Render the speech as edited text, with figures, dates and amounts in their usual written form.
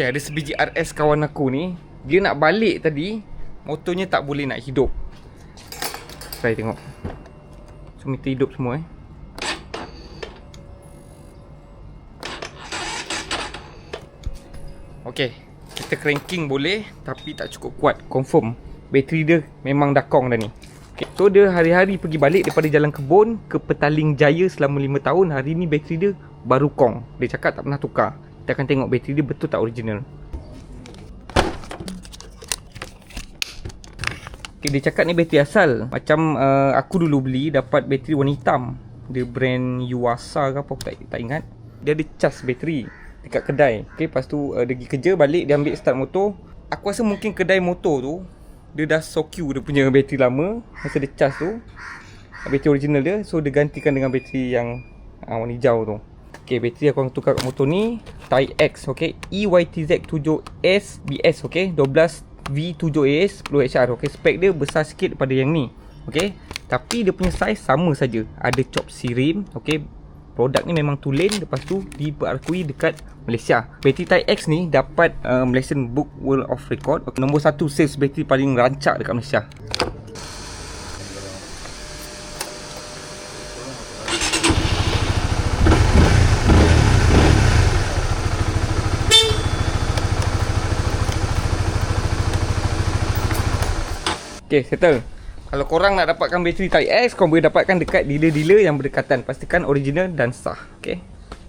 Okay, ada sebiji RS kawan aku ni. Dia nak balik tadi, motornya tak boleh nak hidup. Try tengok. So meter hidup semua Okay, kita cranking boleh, tapi tak cukup kuat. Confirm bateri dia memang dah kong dah ni. Okay, so dia hari-hari pergi balik daripada Jalan Kebun ke Petaling Jaya selama 5 tahun. Hari ni bateri dia baru kong. Dia cakap tak pernah tukar. Kita akan tengok bateri dia betul tak original. Okay, dia cakap ni bateri asal. Macam aku dulu beli, dapat bateri warna hitam. Dia brand Yuasa ke apa, aku tak ingat. Dia ada cas bateri dekat kedai. Okay, lepas tu dia pergi kerja, balik dia ambil start motor. Aku rasa mungkin kedai motor tu dia dah soku dia punya bateri lama masa dia cas tu, bateri original dia. So dia gantikan dengan bateri yang warna hijau tu. Okay, bateri aku akan tukar kat motor ni Type X, okay, EYTZ7S BS, okay, 12 V7AS 10HR. Okay, spek dia besar sikit daripada yang ni. Okay, tapi dia punya size sama saja. Ada chop C-rim. Okay, produk ni memang tulen. Lepas tu diperakui dekat Malaysia. Bateri Type X ni dapat Malaysian Book World of Record. Okay, nombor 1 sales bateri paling rancak dekat Malaysia. Okay, settle. Kalau korang nak dapatkan bateri Type X, korang boleh dapatkan dekat dealer-dealer yang berdekatan. Pastikan original dan sah. Okay.